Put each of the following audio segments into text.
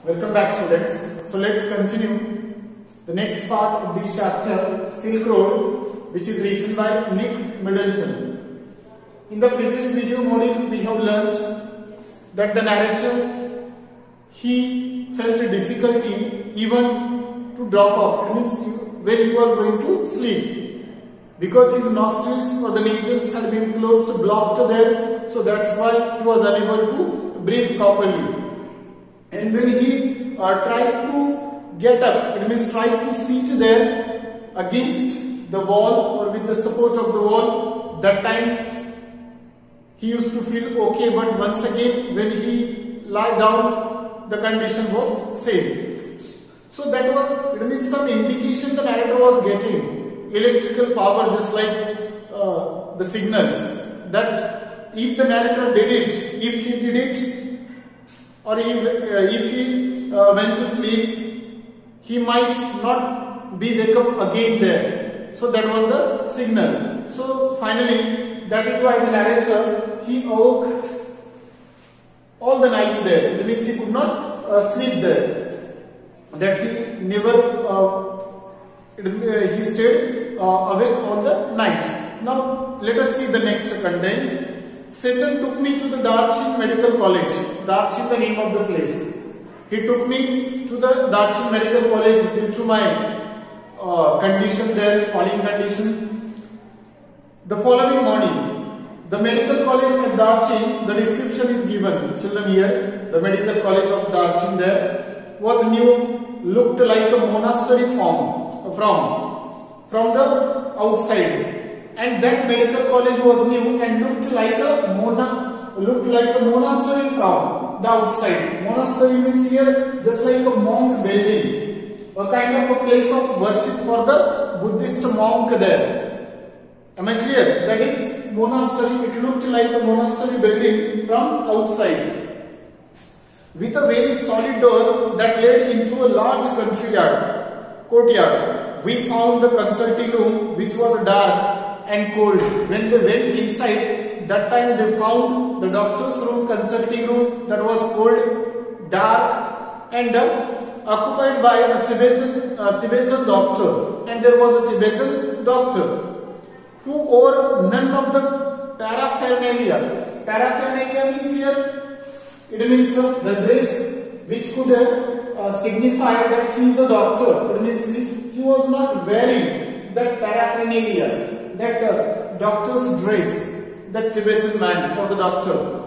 Welcome back, students. So let's continue the next part of this chapter, Silk Road, which is written by Nick Middleton. In the previous video module, we have learnt that the narrator, he felt a difficulty even to drop off. It means when he was going to sleep, because his nostrils or the nasals had been closed, blocked there, so that's why he was unable to breathe properly. And when he tried to get up, it means tried to sit there against the wall or with the support of the wall, that time he used to feel okay, but once again when he lie down, the condition was same. So that was, it means some indication the narrator was getting, electrical power, just like the signals, that if the narrator did it, if he did it, or if he went to sleep, he might not be wake up again there. So that was the signal. So finally, that is why the narrator, he awoke all the night there. That means he could not sleep there. That he never, he stayed awake all the night. Now let us see the next content. Satan took me to the Darchin Medical College. Darchin, the name of the place. He took me to the Darchin Medical College due to my condition there, falling condition. The following morning, the medical college at Darchin, the description is given. Children here, the medical college of Darchin there was new, looked like a monastery from the outside. And that medical college was new and looked like a monastery from the outside. Monastery means here just like a monk building, a kind of a place of worship for the Buddhist monk there. Am I clear? That is monastery. It looked like a monastery building from outside, with a very solid door that led into a large courtyard. We found the consulting room, which was dark and cold. When they went inside, that time they found the doctor's room, consulting room, that was cold, dark, and occupied by a Tibetan doctor. And there was a Tibetan doctor who wore none of the paraphernalia. Paraphernalia means here, it means the dress which could signify that he is a doctor. It means he was not wearing that paraphernalia, that doctor's dress, that Tibetan man or the doctor.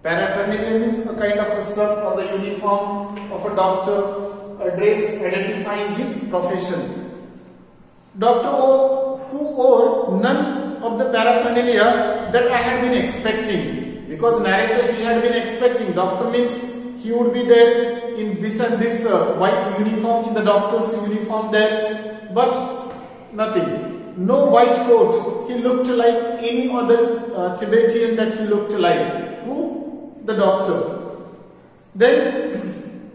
Paraphernalia means a kind of a stuff or the uniform of a doctor, a dress identifying his profession. Doctor who wore none of the paraphernalia that I had been expecting, because narrator he had been expecting. Doctor means he would be there in this and this white uniform, in the doctor's uniform there, but nothing. No white coat. He looked like any other Tibetan that he looked like. Who? The doctor. Then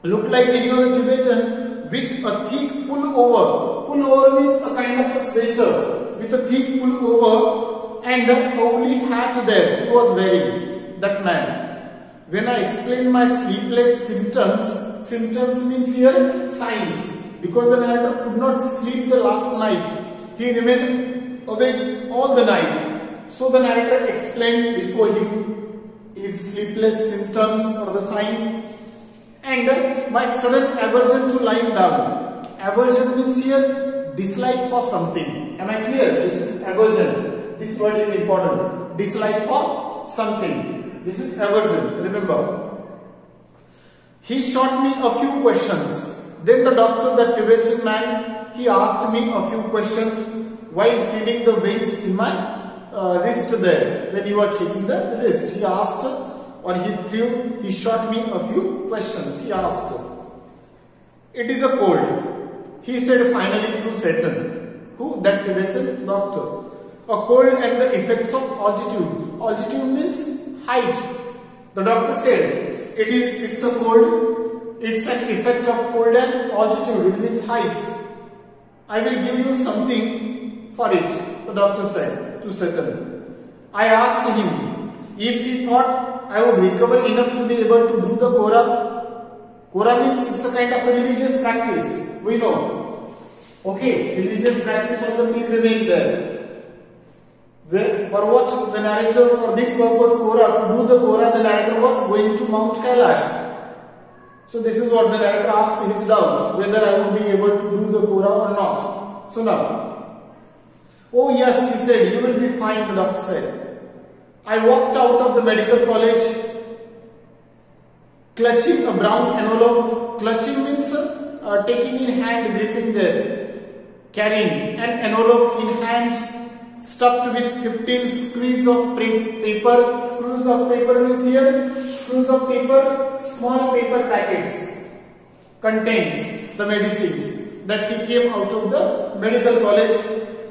looked like any other Tibetan with a thick pullover. Pullover means a kind of a sweater with a thick pullover and a woolly hat there. He was wearing, that man. When I explained my sleepless symptoms means here signs, because the narrator could not sleep the last night. He remained awake all the night. So the narrator explained before him his sleepless symptoms or the signs, and my sudden aversion to lying down. Aversion means here dislike for something. Am I clear? This is aversion. This word is important. Dislike for something. This is aversion. Remember. He shot me a few questions. Then the doctor, the Tibetan man, he asked me a few questions while feeling the veins in my wrist there. When he was checking the wrist, he asked, or he shot me a few questions. He asked, "It is a cold," he said finally through Satan. Who? That Tibetan doctor. A cold and the effects of altitude. Altitude means height. The doctor said, it's a cold. It's an effect of cold and altitude. It means height. I will give you something for it, the doctor said to Satan. I asked him if he thought I would recover enough to be able to do the Kora. Kora means it's a kind of a religious practice. We know. Okay, religious practice of the pilgrimage there. For what the narrator, for this purpose, Kora, to do the Kora, the narrator was going to Mount Kailash. So this is what the narrator asked his doubt, whether I would be able to do the Kora or not. So now, oh yes, he said, you will be fine, the doctor said. I walked out of the medical college clutching a brown envelope. Clutching means taking in hand, gripping there, carrying an envelope in hand, stuffed with 15 screws of paper. Screws of paper means here, screws of paper, small paper packets contained the medicines that he came out of the medical college,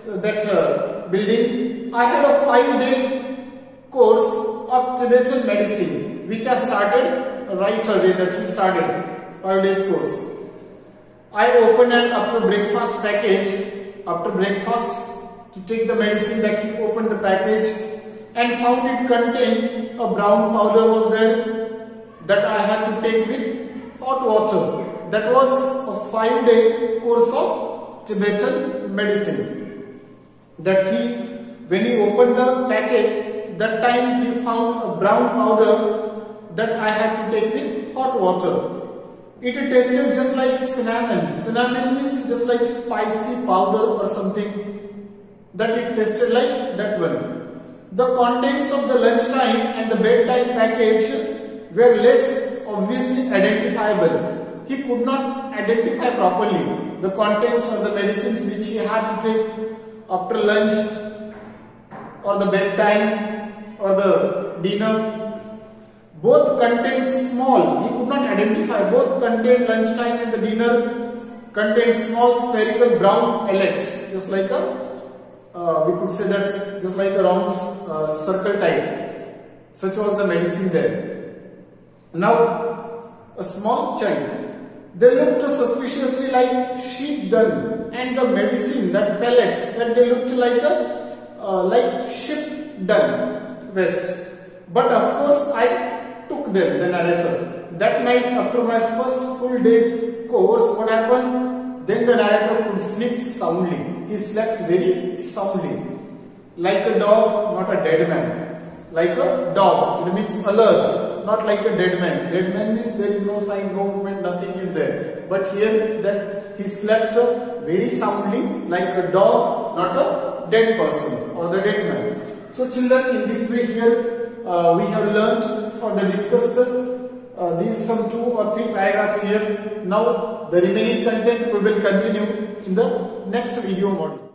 that building. I had a 5-day course of Tibetan medicine, which I started right away, that he started 5 days course. I opened an after breakfast package, after breakfast, to take the medicine, that he opened the package and found it contained a brown powder was there, that I had to take with hot water. That was a 5-day course of Tibetan medicine. That when he opened the packet, that time he found a brown powder that I had to take with hot water. It tasted just like cinnamon. Cinnamon means just like spicy powder or something. That it tasted like that one. The contents of the lunchtime and the bedtime package were less obviously identifiable. He could not identify properly the contents of the medicines which he had to take after lunch or the bedtime or the dinner. Both contained small, he could not identify, both contained lunchtime and the dinner contained small spherical brown pellets, just like we could say that just like a round circle type. Such was the medicine there. Now, a small chunk. They looked suspiciously like sheep dung, and the medicine, that pellets, that they looked like sheep dung waste. But of course, I took them, the narrator. That night, after my first full day's course, what happened? Then the narrator could sleep soundly. He slept very soundly. Like a dog, not a dead man. Like a dog, it means alert, not like a dead man. Dead man means there is no sign, no movement, nothing is there. But here, that he slept very soundly, like a dog, not a dead person or the dead man. So children, in this way here, we have learnt or discussed these some 2 or 3 paragraphs here. Now the remaining content we will continue in the next video module.